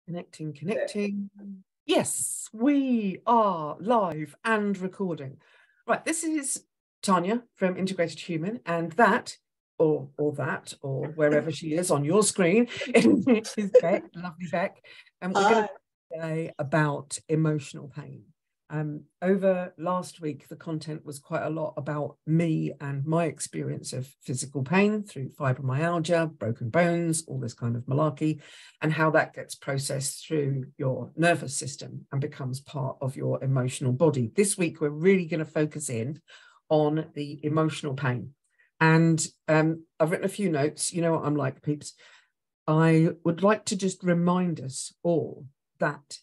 Connecting. Yes, we are live and recording. Right, this is Tanya from Integrated Human, and that, or wherever she is on your screen, is Beck, lovely Beck. And we're going to talk today about emotional pain. Over last week, the content was quite a lot about me and my experience of physical pain through fibromyalgia, broken bones, all this kind of malarkey, and how that gets processed through your nervous system and becomes part of your emotional body. This week, we're really going to focus in on the emotional pain. And I've written a few notes. You know what I'm like, peeps. I would like to just remind us all that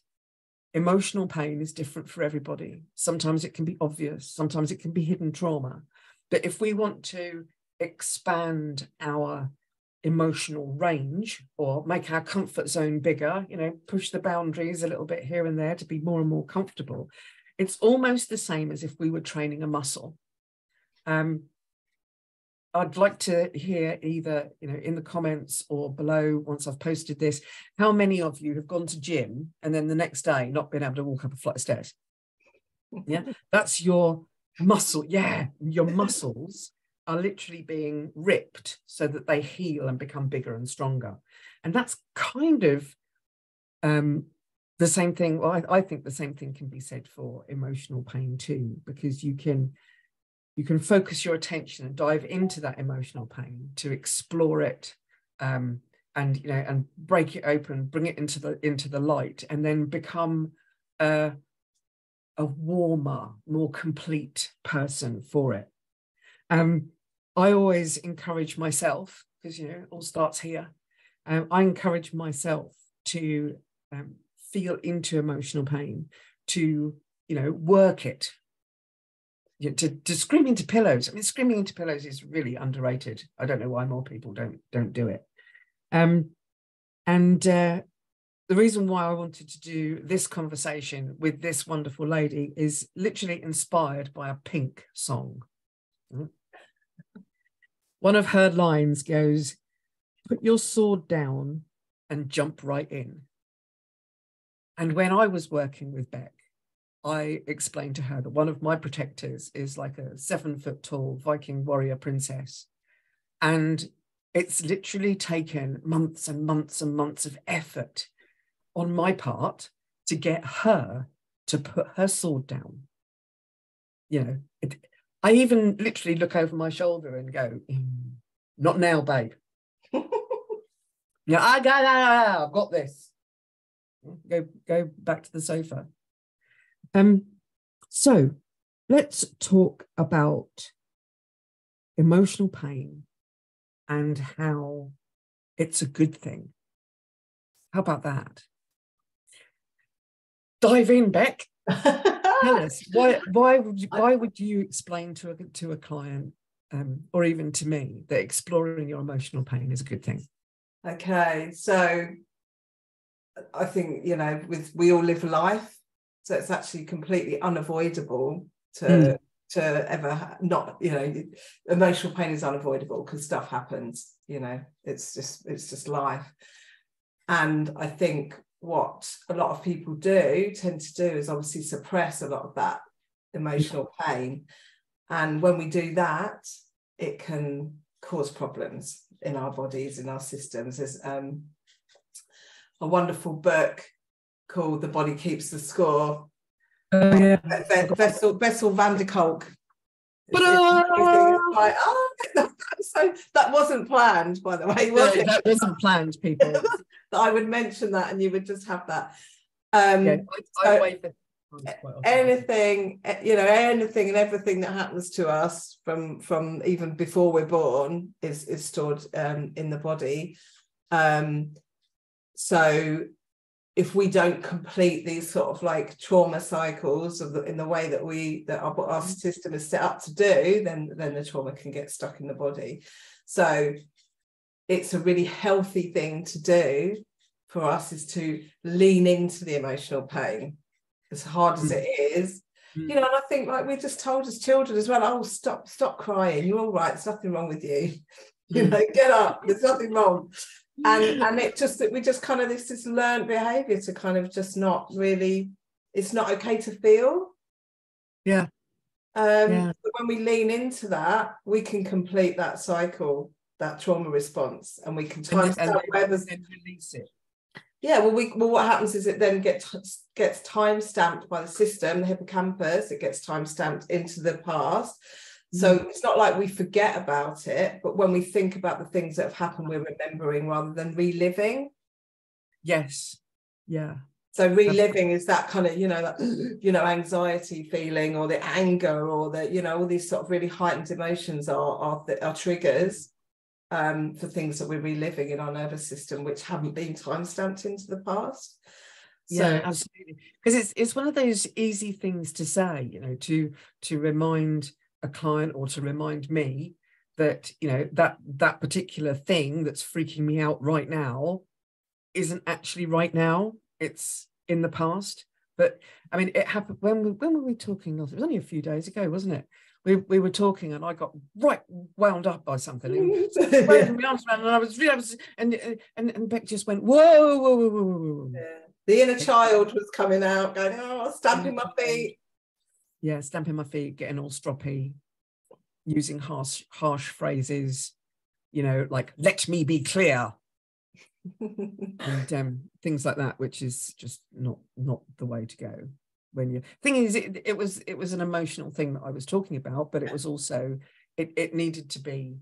emotional pain is different for everybody. Sometimes it can be obvious, sometimes it can be hidden trauma. But if we want to expand our emotional range or make our comfort zone bigger, you know, push the boundaries a little bit here and there to be more and more comfortable, it's almost the same as if we were training a muscle. I'd like to hear either, you know, in the comments or below once I've posted this, how many of you have gone to gym and then the next day not been able to walk up a flight of stairs? Yeah, that's your muscle. Yeah, your muscles are literally being ripped so that they heal and become bigger and stronger. And that's kind of the same thing. Well, I think the same thing can be said for emotional pain too, because you can focus your attention and dive into that emotional pain to explore it, and you know, and break it open, bring it into the light, and then become a warmer, more complete person for it. I always encourage myself, because you know it all starts here. I encourage myself to feel into emotional pain, to work it. To scream into pillows. I mean, screaming into pillows is really underrated. I don't know why more people don't do it. The reason why I wanted to do this conversation with this wonderful lady is literally inspired by a Pink song. One of her lines goes, "Put your sword down and jump right in." And when I was working with Beck, I explained to her that one of my protectors is like a 7-foot tall Viking warrior princess. And it's literally taken months and months and months of effort on my part to get her to put her sword down. You know, I even literally look over my shoulder and go, "Not now, babe." Yeah, I've got this. Go back to the sofa. So let's talk about emotional pain and how it's a good thing. How about that? Dive in, Beck. Tell us why would you explain to a client, or even to me, that exploring your emotional pain is a good thing? Okay, so I think we all live life. So it's actually completely unavoidable to ever not, emotional pain is unavoidable because stuff happens, it's just life. And I think what a lot of people tend to do is obviously suppress a lot of that emotional pain. And when we do that, it can cause problems in our bodies, in our systems. There's a wonderful book called The Body Keeps the Score. Oh, yeah. Bessel van der Kolk. Like, so that wasn't planned, by the way, was it? That wasn't planned, people. That I would mention that and you would just have that. Anything and everything that happens to us from even before we're born is stored in the body. So if we don't complete these sort of like trauma cycles in the way that our system is set up to do, then the trauma can get stuck in the body. So it's a really healthy thing to do for us, is to lean into the emotional pain, as hard as it is. And I think, like we just told as children as well, "Oh, stop crying, you're all right, there's nothing wrong with you." Get up, there's nothing wrong. and it just that we just kind of this learned behavior to kind of just not really, it's not okay to feel. Yeah. But when we lean into that, we can complete that cycle, that trauma response, and we can timestamp whatever's and release it. Yeah, well, what happens is it then gets time stamped by the system, the hippocampus. It gets time stamped into the past. So it's not like we forget about it, but when we think about the things that have happened, we're remembering rather than reliving. Yes. Yeah. So reliving is that kind of, that, anxiety feeling, or the anger, or the, all these sort of really heightened emotions are triggers for things that we're reliving in our nervous system, which haven't been time stamped into the past. Yeah, absolutely. Because it's one of those easy things to say, to remind a client or to remind me that, that particular thing that's freaking me out right now isn't actually right now. It's in the past. But I mean, it happened when were we talking? It was only a few days ago, wasn't it? We were talking, and I got right wound up by something, and I was and Beck just went, whoa. Yeah. The inner child was coming out, going, oh, stamping my feet. Yeah, stamping my feet, getting all stroppy, using harsh phrases, like "let me be clear," and things like that, which is just not the way to go. When you thing is, it was an emotional thing that I was talking about, but it was also it needed to be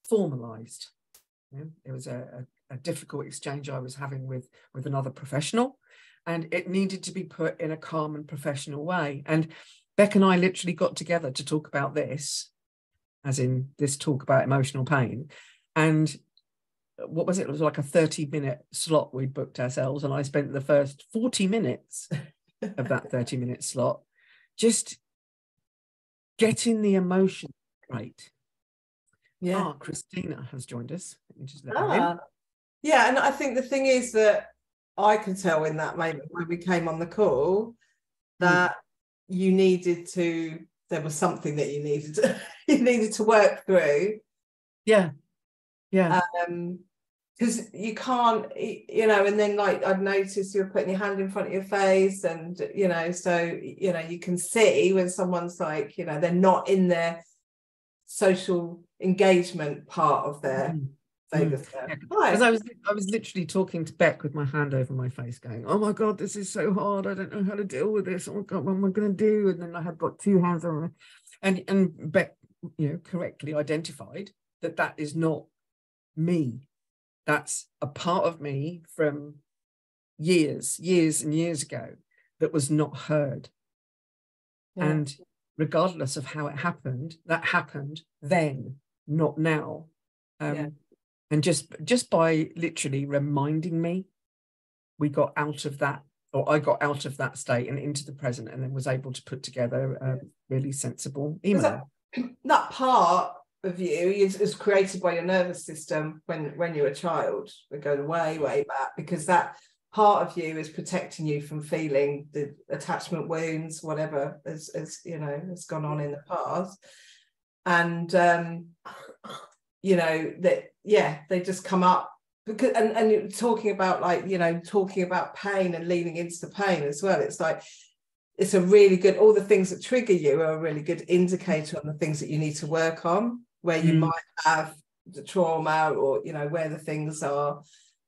formalized. It was a difficult exchange I was having with another professional, and it needed to be put in a calm and professional way. And Beck and I literally got together to talk about this, as in this talk about emotional pain. And what was it? It was like a 30-minute slot we'd booked ourselves, and I spent the first 40 minutes of that 30-minute slot just getting the emotion right. Yeah. Christina has joined us. Let me just let her in. Yeah, and I think the thing is that I could tell in that moment when we came on the call that there was something that you needed to work through. Yeah. Because you can't, and then like I've noticed you're putting your hand in front of your face, and so you can see when someone's like, they're not in their social engagement part of their because I was literally talking to Beck with my hand over my face, going, "Oh my God, this is so hard. I don't know how to deal with this. Oh my God, what am I going to do?" And then I had got two hands on, and Beck, correctly identified that is not me. That's a part of me from years and years ago that was not heard. Yeah. And regardless of how it happened, that happened then, not now. And just by literally reminding me, we got out of that, or I got out of that state and into the present, and then was able to put together a really sensible email. That part of you is created by your nervous system when you're a child. We're going way back, because that part of you is protecting you from feeling the attachment wounds, whatever has gone on in the past. And they just come up because and you're talking about pain and leaning into the pain as well. It's like it's a really good, all the things that trigger you are a really good indicator on the things that you need to work on, where you might have the trauma, or where the things are,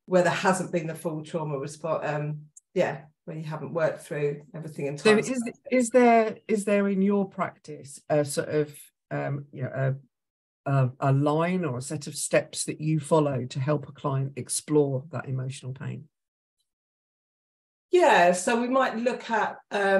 where there hasn't been the full trauma response, where you haven't worked through everything in time. So is there in your practice a sort of a line or a set of steps that you follow to help a client explore that emotional pain? Yeah, so we might look at, I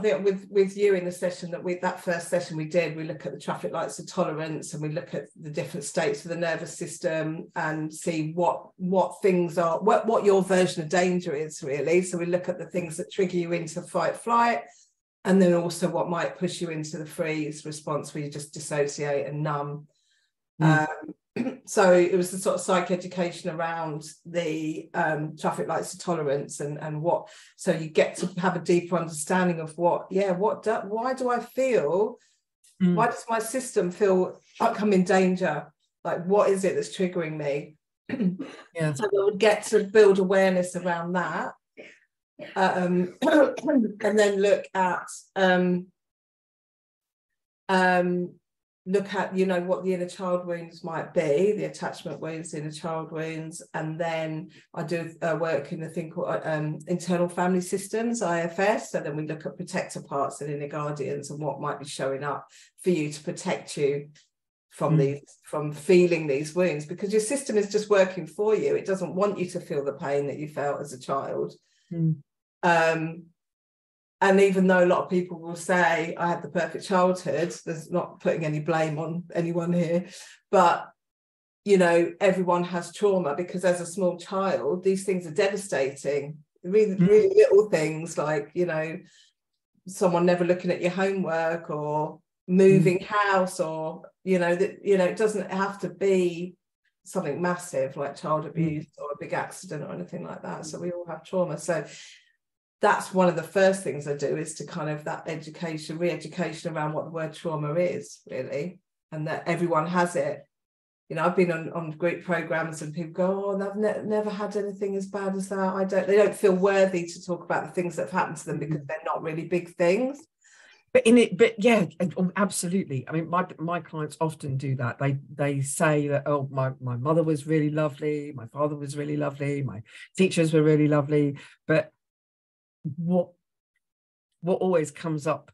think with you in the session that first session we did, we look at the traffic lights of tolerance, and we look at the different states of the nervous system and see what things are, what your version of danger is really. So we look at the things that trigger you into fight flight, and then also what might push you into the freeze response, where you just dissociate and numb. So it was the sort of psych education around the traffic lights of tolerance and what, so you get to have a deeper understanding of why do I feel, why does my system feel like I'm in danger? Like, what is it that's triggering me? Yeah. So we would get to build awareness around that, and then look at what the inner child wounds might be, the attachment wounds, inner child wounds. And then I do work in a thing called internal family systems, IFS. So then we look at protector parts and inner guardians and what might be showing up for you to protect you from from feeling these wounds, because your system is just working for you. It doesn't want you to feel the pain that you felt as a child. And even though a lot of people will say I had the perfect childhood, there's not putting any blame on anyone here, but everyone has trauma, because as a small child these things are devastating. Really little things like someone never looking at your homework, or moving house, or it doesn't have to be something massive like child abuse or a big accident or anything like that. So we all have trauma. So that's one of the first things I do, is to kind of that education, re-education around what the word trauma is really, and that everyone has it. I've been on group programs and people go, oh, I've never had anything as bad as that. They don't feel worthy to talk about the things that have happened to them because they're not really big things. But yeah, absolutely. I mean, my clients often do that. They say that, oh, my mother was really lovely, my father was really lovely, my teachers were really lovely. But what always comes up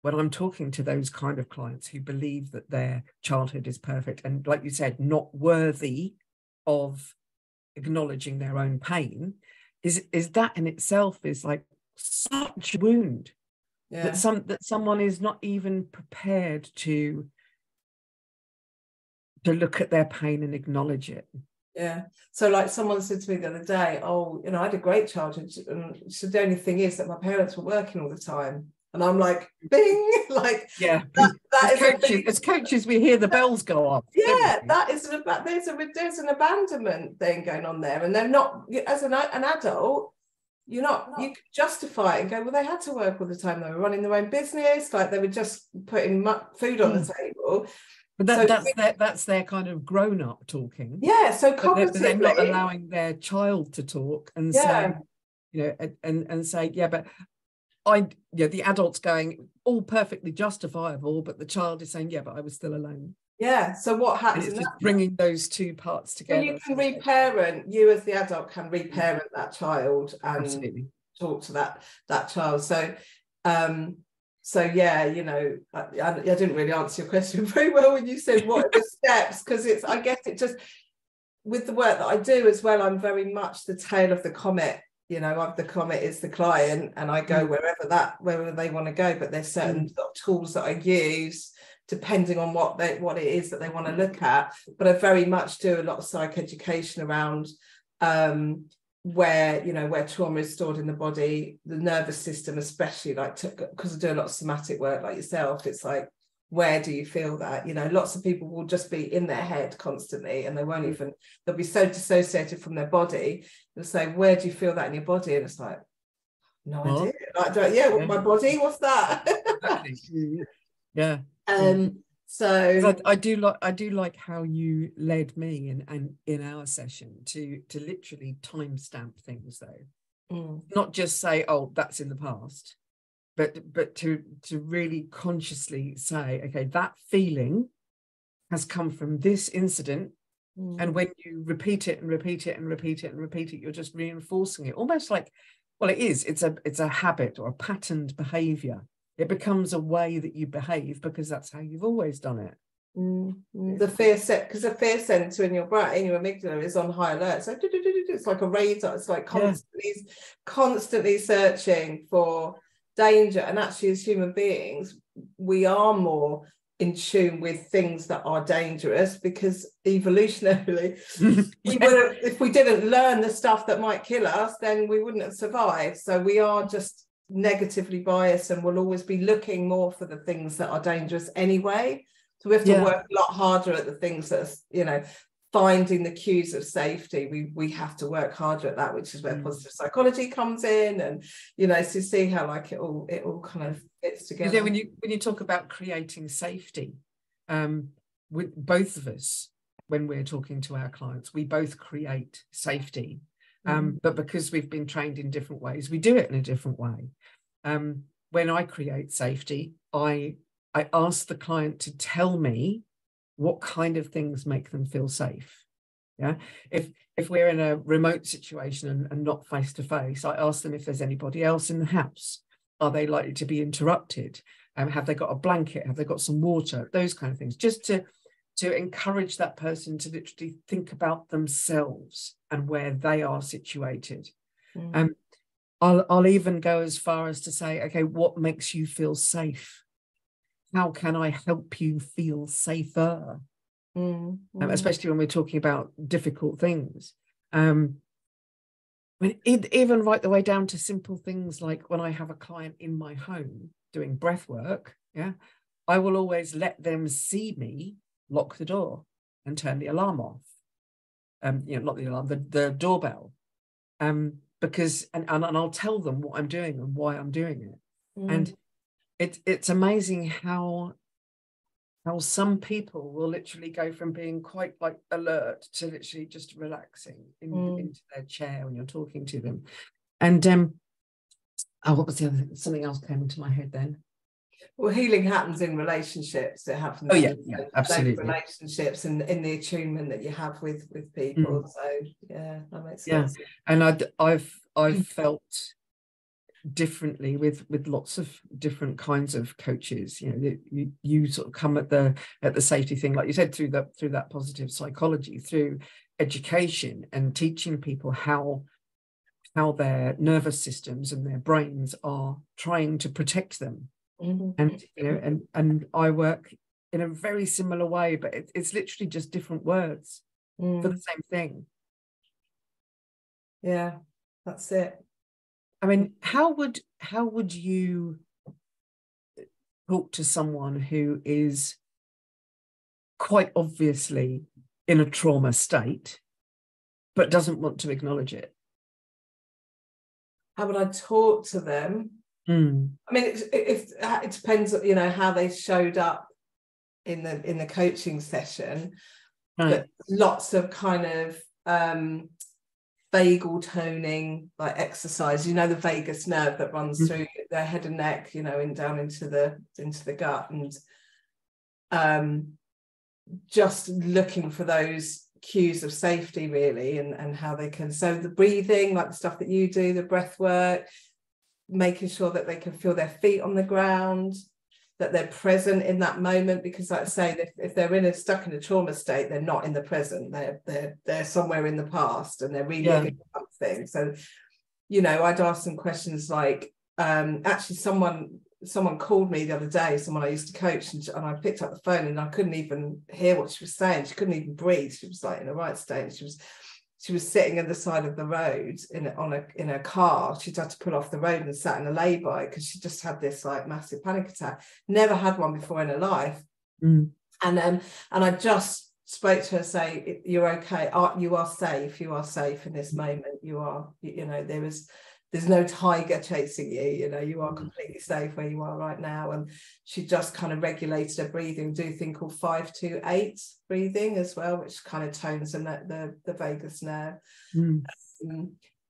when I'm talking to those kind of clients who believe that their childhood is perfect, and like you said, not worthy of acknowledging their own pain, is that in itself is like such a wound. Yeah. that someone is not even prepared to look at their pain and acknowledge it. Yeah. So like someone said to me the other day, oh, I had a great childhood, and so the only thing is that my parents were working all the time. And I'm like, bing, like, yeah, as that coaches, we hear the bells go off. Yeah, that is there's an abandonment thing going on there, and they're not, as an adult, you can justify it and go, well, they had to work all the time, they were running their own business, like they were just putting food on the table. But that's their kind of grown-up talking. Yeah, so cognitively, they're not allowing their child to talk and say, and say, yeah, but the adult's going, all perfectly justifiable, but the child is saying, yeah, but I was still alone. Yeah, so what happens? And it's just bringing those two parts together. Well, you can reparent, you as the adult can reparent that child and absolutely talk to that child. So yeah, I didn't really answer your question very well when you said what are the steps, because I guess it just, with the work that I do as well, I'm very much the tail of the comet. The comet is the client, and I go wherever they want to go, but there's certain tools that I use depending on what it is that they want to look at. But I very much do a lot of psychoeducation around where trauma is stored in the body, the nervous system, especially, like, because I do a lot of somatic work like yourself. It's like, where do you feel that? Lots of people will just be in their head constantly, and they won't even, they'll be so dissociated from their body. They'll say, where do you feel that in your body? And it's like, no idea. Like, my body, what's that? Yeah. So I do like how you led me in our session to literally timestamp things, though. Not just say, oh, that's in the past, but to really consciously say, okay, that feeling has come from this incident. And when you repeat it and repeat it and repeat it and repeat it, you're just reinforcing it, almost like, well, it's a habit or a patterned behavior. It becomes a way that you behave because that's how you've always done it. The fear set, because the fear center in your brain, your amygdala, is on high alert. So it's like a radar. It's like constantly searching for danger. And actually, as human beings, we are more in tune with things that are dangerous, because evolutionarily, if we didn't learn the stuff that might kill us, then we wouldn't have survived. So we are just negatively biased, and we'll always be looking more for the things that are dangerous anyway. So we have to work a lot harder at the things that are, finding the cues of safety. We have to work harder at that, which is where positive psychology comes in, and to see how like it all kind of fits together. When you talk about creating safety, with both of us when we're talking to our clients. We both create safety, but because we've been trained in different ways, we do it in a different way. When I create safety, I ask the client to tell me what kind of things make them feel safe. Yeah, if we're in a remote situation and not face to face, I ask them if there's anybody else in the house. Are they likely to be interrupted? Have they got a blanket? Have they got some water? Those kind of things, just to encourage that person to literally think about themselves and where they are situated. I'll even go as far as to say, okay, what makes you feel safe? How can I help you feel safer? Especially when we're talking about difficult things. Even right the way down to simple things like when I have a client in my home doing breath work, yeah, I will always let them see me lock the door and turn the alarm off. Not the alarm, the doorbell. Because and I'll tell them what I'm doing and why I'm doing it. And it's amazing how some people will literally go from being quite like alert to literally just relaxing into their chair when you're talking to them. And what was the other thing? Something else came into my head then. Well, healing happens in relationships. It happens absolutely. Relationships and in the attunement that you have with people. So yeah, that makes sense. And I've felt differently with lots of different kinds of coaches. You sort of come at the safety thing, like you said, through that positive psychology, through education and teaching people how their nervous systems and their brains are trying to protect them. And I work in a very similar way, but it's literally just different words for the same thing. Yeah, that's it. I mean, how would you talk to someone who is quite obviously in a trauma state but doesn't want to acknowledge it? How would I talk to them? I mean, it depends, how they showed up in the coaching session. Right. But lots of kind of vagal toning, like exercise. The vagus nerve that runs through their head and neck, and down into the gut, and just looking for those cues of safety, really, and how they can. So the breathing, like the stuff that you do, the breath work, making sure that they can feel their feet on the ground, that they're present in that moment, because like I say, if they're stuck in a trauma state, they're not in the present, they're somewhere in the past and they're reliving something. So I'd ask them questions like, actually someone called me the other day, someone I used to coach, and I picked up the phone and I couldn't even hear what she was saying. She couldn't even breathe. She was like in a right state. She was sitting at the side of the road in a car. She'd had to pull off the road and sat in a lay-by because she just had this like massive panic attack. Never had one before in her life. And I just spoke to her, say, "You're okay. You are safe. You are safe in this moment. You are. There's no tiger chasing you. You are completely safe where you are right now." And she just kind of regulated her breathing, do a thing called 5-2-8 breathing as well, which kind of tones the vagus nerve.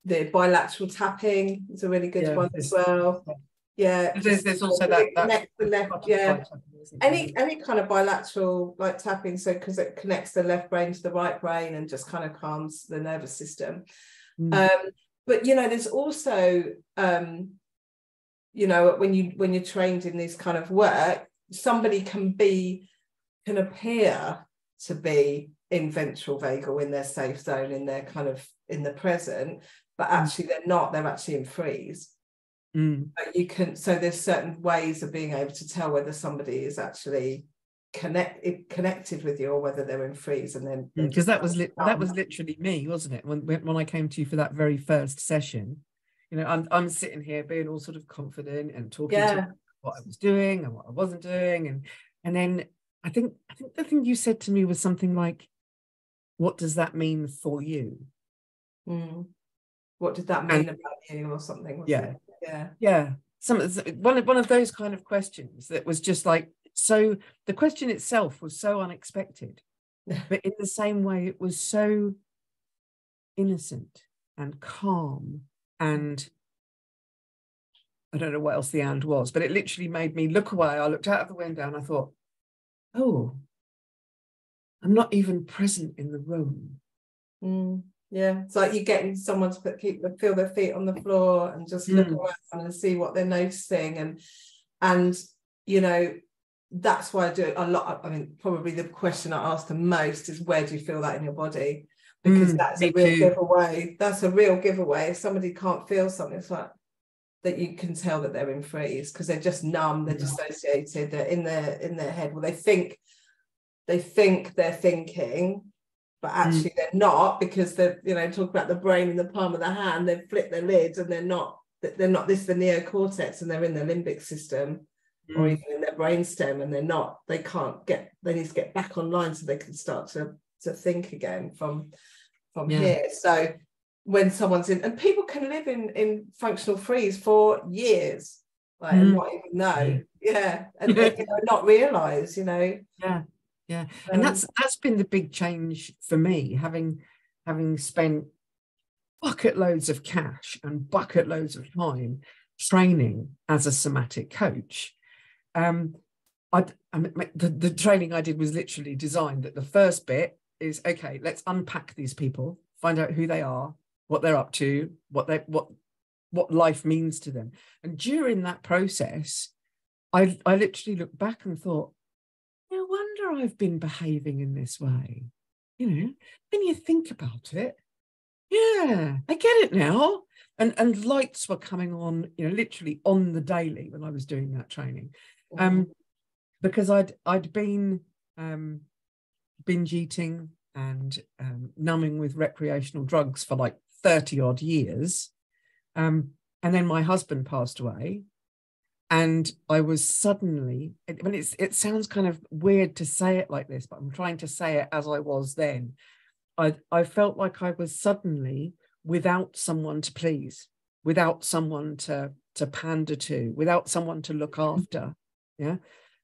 The bilateral tapping is a really good one as well. Yeah, there's also that connects the left. Yeah, any kind of bilateral like tapping, so because it connects the left brain to the right brain and just kind of calms the nervous system. But there's also when you're trained in this kind of work, somebody can appear to be in ventral vagal, in their safe zone, in their kind of in the present, but actually they're not. They're actually in freeze. But so there's certain ways of being able to tell whether somebody is actually connected with you or whether they're in freeze. And then because that was literally me, wasn't it, when I came to you for that very first session? I'm sitting here being all sort of confident and talking to what I was doing and what I wasn't doing, and then I think the thing you said to me was something like, "What does that mean for you?" What did that mean about you, or something? One of those kind of questions that was just like, so the question itself was so unexpected. But in the same way, it was so innocent and calm, and I don't know what else the and was, but it literally made me look away. I looked out of the window and I thought, oh, I'm not even present in the room. Yeah, it's like you're getting someone to feel their feet on the floor and just look around and see what they're noticing, and you know, that's why I do it a lot. I mean, probably the question I ask the most is, where do you feel that in your body? Because that's a real giveaway. That's a real giveaway. If somebody can't feel something, it's like that you can tell that they're in freeze, because they're just numb, they're dissociated, they're in their head. Well, they think they're thinking, but actually they're not, because they're, you know, talk about the brain in the palm of the hand, they've flipped their lids and they're not, this is the neocortex, and they're in their limbic system or even in their brainstem, and they need to get back online so they can start to think again from here. So when someone's in, and people can live in functional freeze for years, like, and not even know, and you know, not realize, you know. And that's been the big change for me, having spent bucket loads of cash and bucket loads of time training as a somatic coach. The training I did was literally designed that the first bit is, okay, let's unpack these people, find out who they are, what they're up to, what life means to them. And during that process, I literally looked back and thought, no wonder I've been behaving in this way. You know, when you think about it, yeah, I get it now. And lights were coming on, you know, literally on the daily when I was doing that training. Because I'd been binge eating and numbing with recreational drugs for like 30 odd years. And then my husband passed away. And I was suddenly, it sounds kind of weird to say it like this, but I'm trying to say it as I was then. I felt like I was suddenly without someone to please, without someone to pander to, without someone to look after. Yeah.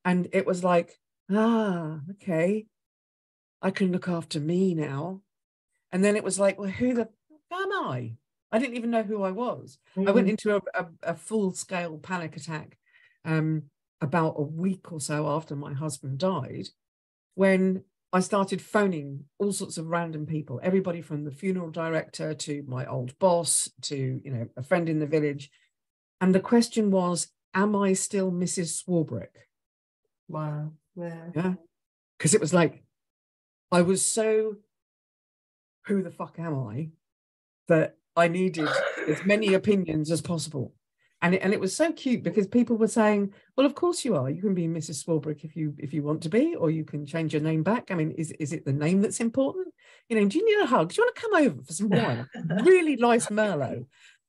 And it was like, okay, I can look after me now. And then it was like, well, who the fuck am I? I didn't even know who I was. I went into a full-scale panic attack about a week or so after my husband died, when I started phoning all sorts of random people, everybody from the funeral director to my old boss to, you know, a friend in the village. And the question was, am I still Mrs. Swarbrick? Wow. Yeah. Because it was like, I was so, who the fuck am I, that I needed as many opinions as possible. And it was so cute, because people were saying, well, of course you are. You can be Mrs. Swarbrick if you want to be, or you can change your name back. I mean, is it the name that's important? You know, do you need a hug? Do you want to come over for some wine? Really nice Merlot.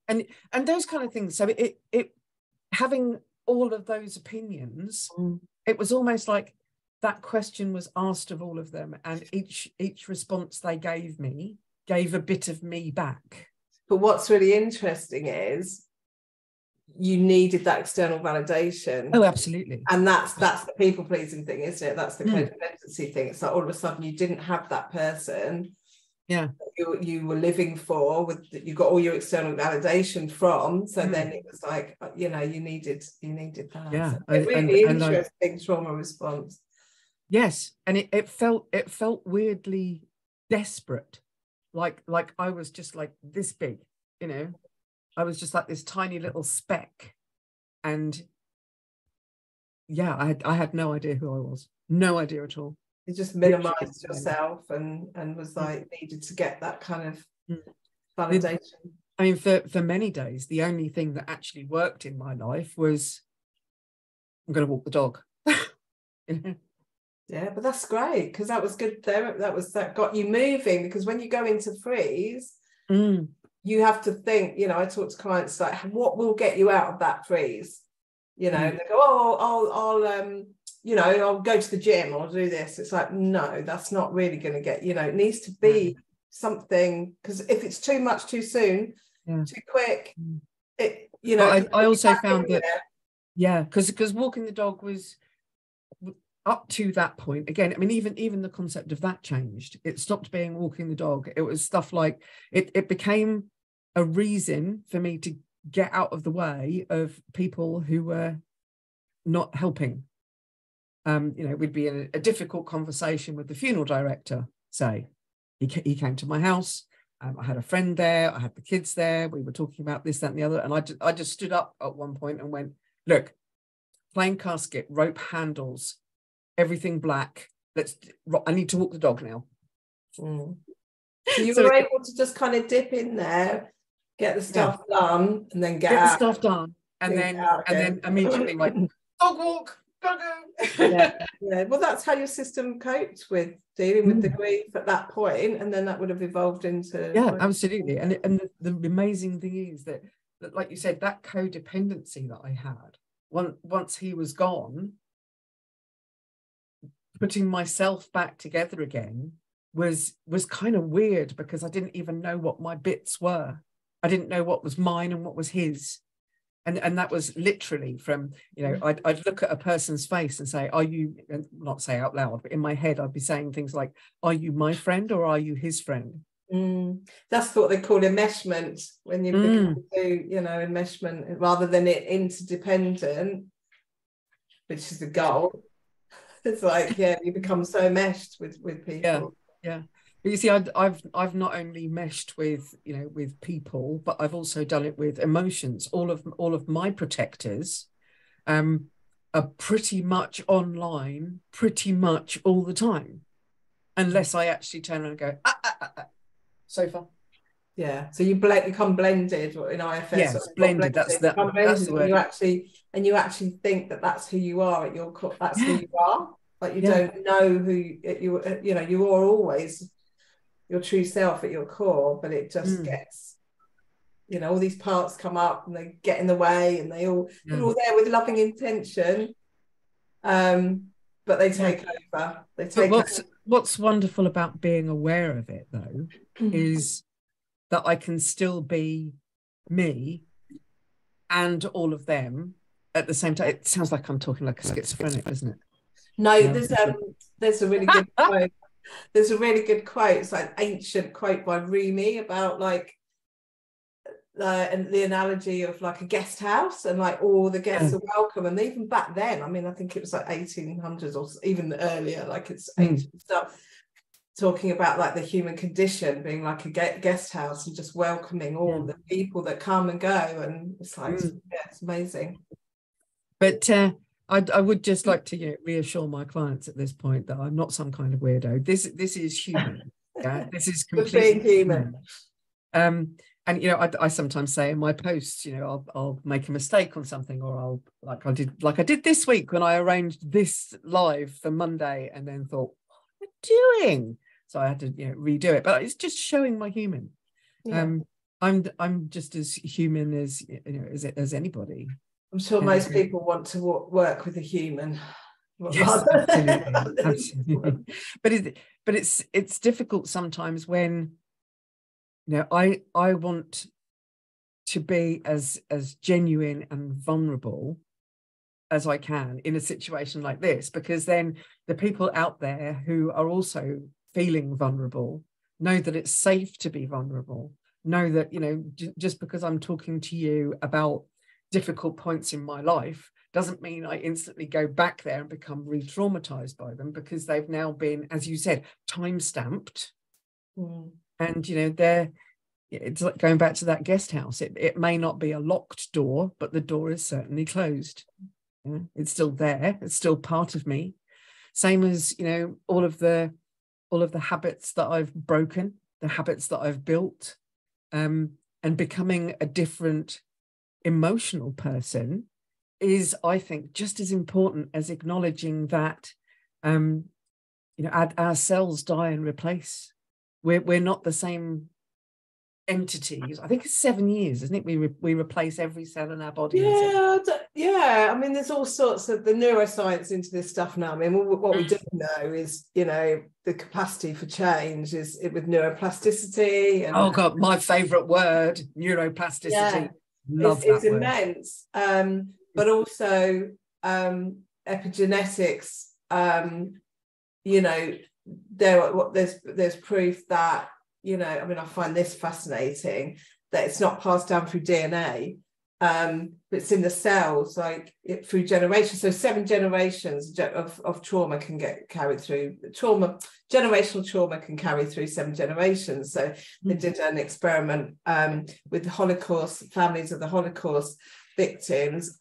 And those kind of things. So it having all of those opinions, it was almost like that question was asked of all of them, and each response they gave me gave a bit of me back. But what's really interesting is you needed that external validation. Oh, absolutely. And that's the people pleasing thing, isn't it? That's the codependency thing. It's like all of a sudden you didn't have that person. Yeah. You were living for, you got all your external validation from. So then it was like, you know, you needed that. Yeah. So really interesting trauma response. Yes. And it felt weirdly desperate. Like I was just like this big, you know. I was just like this tiny little speck, and yeah, I had no idea who I was, no idea at all. You just minimized yourself and was like needed to get that kind of validation. I mean, for many days, the only thing that actually worked in my life was, I'm going to walk the dog. You know? Yeah, but that's great, because that was good there. That got you moving, because when you go into freeze, you have to think, you know, I talk to clients like, what will get you out of that freeze? You know, and they go, I'll you know, I'll go to the gym, I'll do this. It's like, no, that's not really going to get, you know, it needs to be something, because if it's too much too soon, too quick, it, you know. I also found that, because walking the dog was, up to that point, again, I mean, even the concept of that changed. It stopped being walking the dog. It was stuff like, it became a reason for me to get out of the way of people who were not helping. We'd be in a difficult conversation with the funeral director, say. He came to my house. I had a friend there. I had the kids there. We were talking about this, that, and the other. And I just stood up at one point and went, look, plain casket, rope handles, everything black. I need to walk the dog now. So you were able to just kind of dip in there, get the stuff done, and then get out. The stuff done, and then immediately like, dog walk, dog go. Yeah. Well, that's how your system coped with dealing with the grief at that point, and then that would have evolved into absolutely. And the amazing thing is that, like you said, that codependency that I had once he was gone, putting myself back together again was kind of weird, because I didn't even know what my bits were. I didn't know what was mine and what was his. And that was literally from, I'd look at a person's face and say, are you, and not say out loud, but in my head, I'd be saying things like, are you my friend or are you his friend? That's what they call enmeshment, when you become enmeshment, rather than it interdependent, which is the goal. It's like, you become so meshed with people. Yeah. But you see, I've not only meshed with people, but I've also done it with emotions. All of my protectors are pretty much online, pretty much all the time, unless I actually turn around and go sofa. Yeah, so you become blended in IFS. Yes, blended. That's the word. And you actually think that that's who you are at your core. That's who you are. Like you don't know who you are always your true self at your core, but it just gets, all these parts come up and they get in the way, and they're all there with loving intention, but they take over. What's wonderful about being aware of it, though, is that I can still be me and all of them at the same time. It sounds like I'm talking like a schizophrenic, doesn't it? No, there's a really good quote. There's a really good quote. It's like an ancient quote by Rumi about and the analogy of like a guest house, and like all the guests are welcome. And even back then, I mean, I think it was like 1800s or even earlier, like it's ancient stuff, talking about like the human condition being like a guest house and just welcoming all the people that come and go. And it's like, it's amazing. But I would just like to reassure my clients at this point that I'm not some kind of weirdo. This is human. Yeah, this is completely human. And I sometimes say in my posts, I'll make a mistake on something, or I'll like I did this week when I arranged this live for Monday, and then thought, what am I doing? So I had to redo it. But it's just showing my human. I'm just as human as anybody. I'm sure most people want to work with a human. Yes, absolutely. But it's difficult sometimes when I want to be as genuine and vulnerable as I can in a situation like this, because then the people out there who are also feeling vulnerable know that it's safe to be vulnerable. Know that just because I'm talking to you about difficult points in my life doesn't mean I instantly go back there and become re-traumatized by them, because they've now been, as you said, time-stamped. And it's like going back to that guest house. It may not be a locked door, but the door is certainly closed. It's still there. It's still part of me. Same as all of the habits that I've broken, the habits that I've built, and becoming a different emotional person is, I think, just as important as acknowledging that our cells die and replace. We're not the same entities. I think it's 7 years, isn't it? We replace every cell in our body. I mean, there's all sorts of the neuroscience into this stuff now. I mean, what we do know is the capacity for change is with neuroplasticity. And, oh God, my favorite word, neuroplasticity. It's immense, but also epigenetics you know, there's proof that, you know, I mean, I find this fascinating, that it's not passed down through DNA, but it's in the cells, like through generations. So 7 generations of trauma can get carried through. Generational trauma can carry through 7 generations. So they did an experiment with the Holocaust, families of the Holocaust victims,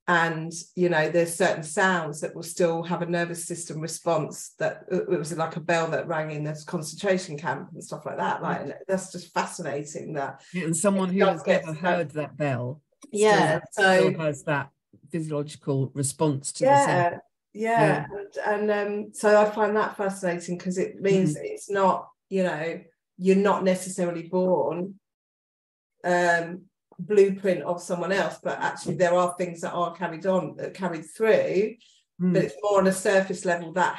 and, you know, there's certain sounds that will still have a nervous system response, that it was like a bell that rang in this concentration camp and stuff like that. Like, that's just fascinating. That and someone who has never heard that bell still has that physiological response to the sound. And so I find that fascinating, because it means it's not, you know, you're not necessarily born blueprint of someone else, but actually there are things that are carried through, but it's more on a surface level that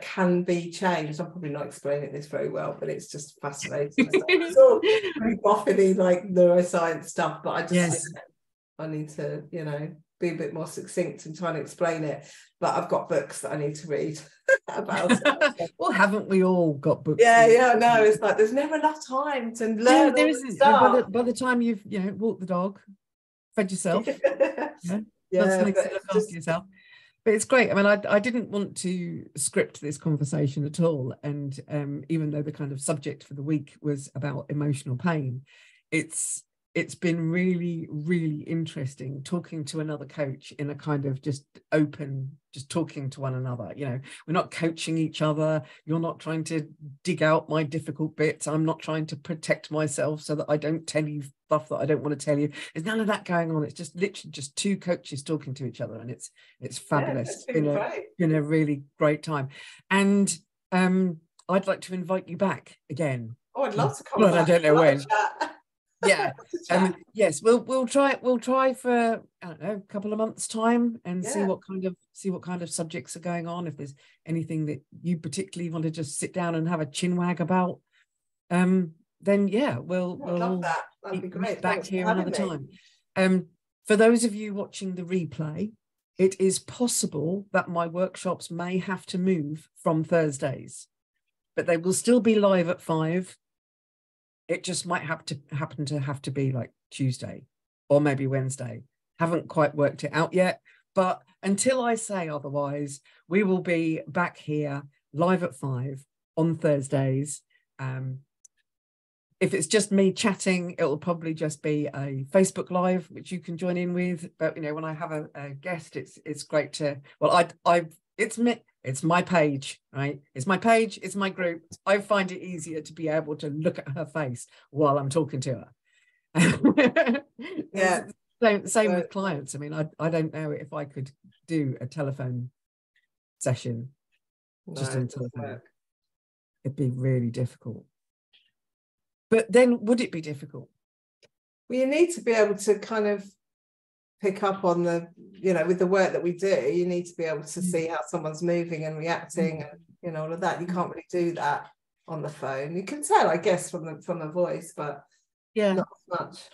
can be changed. I'm probably not explaining this very well, but it's just fascinating. It's all pretty boffiny, like neuroscience stuff, but I just I need to, you know, be a bit more succinct and trying to explain it. But I've got books that I need to read about it. Well, haven't we all got books? Yeah, no, it's like there's never enough time to learn. There isn't. By the time you've, you know, walked the dog, fed yourself, got something to look after yourself. But it's great. I mean, I didn't want to script this conversation at all, and even though the kind of subject for the week was about emotional pain, it's been really, really interesting talking to another coach in a kind of just open, just talking to one another. You know, we're not coaching each other. You're not trying to dig out my difficult bits. I'm not trying to protect myself so that I don't tell you stuff that I don't want to tell you. There's none of that going on. It's just literally just 2 coaches talking to each other, and it's fabulous. It's been a really great time. And I'd like to invite you back again. Oh, I'd love to come back. I don't know when. Yeah, yes, we'll try for, I don't know, a couple of months' time, and see what kind of subjects are going on. If there's anything that you particularly want to just sit down and have a chinwag about, then we'll love that. That'd be great. Back here another time. For those of you watching the replay, it is possible that my workshops may have to move from Thursdays, but they will still be live at 5. It just might happen to be like Tuesday or maybe Wednesday. Haven't quite worked it out yet, but until I say otherwise, we will be back here live at 5 on Thursdays. If it's just me chatting, it will probably just be a Facebook Live, which you can join in with. But, you know, when I have a guest, it's great to, well, it's my page, right? It's my page, it's my group. I find it easier to be able to look at her face while I'm talking to her. Same with clients. I mean, I don't know if I could do a telephone session just on telephone. It'd be really difficult. But then would it be difficult? Well, you need to be able to kind of pick up on the, you know, with the work that we do, you need to be able to see how someone's moving and reacting, and, you know, all of that. You can't really do that on the phone. You can tell, I guess, from the voice, but not as much.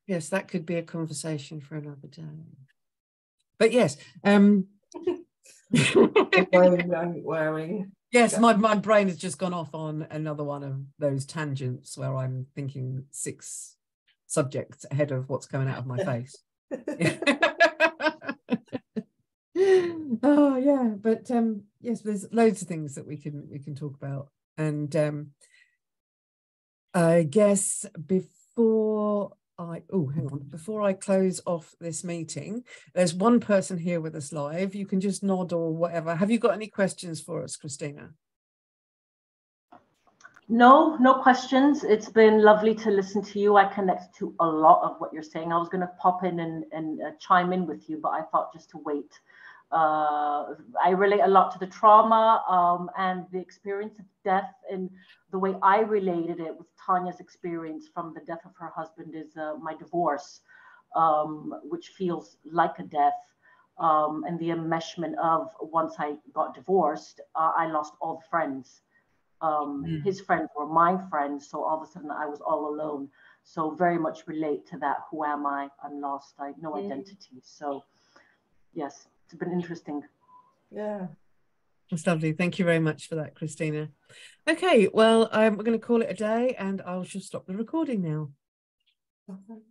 Yes, that could be a conversation for another day. But yes, wearing. Yes, my brain has just gone off on another one of those tangents where I'm thinking 6 subjects ahead of what's coming out of my face. Oh yeah, but yes, there's loads of things that we can talk about, and I guess before I close off this meeting, there's one person here with us live. You can just nod or whatever. Have you got any questions for us, Christina? No questions. It's been lovely to listen to you. I connect to a lot of what you're saying. I was going to pop in and chime in with you, but I thought just to wait. I relate a lot to the trauma and the experience of death, and the way I related it with Tanya's experience from the death of her husband is my divorce, which feels like a death, and the enmeshment of once I got divorced, I lost all the friends. His friends were my friends, so all of a sudden I was all alone. So very much relate to that. Who am I? I'm lost. I have no identity. So yes, it's been interesting. Yeah, That's lovely. Thank you very much for that, Christina. Okay, well, we're going to call it a day, and I'll just stop the recording now. Okay.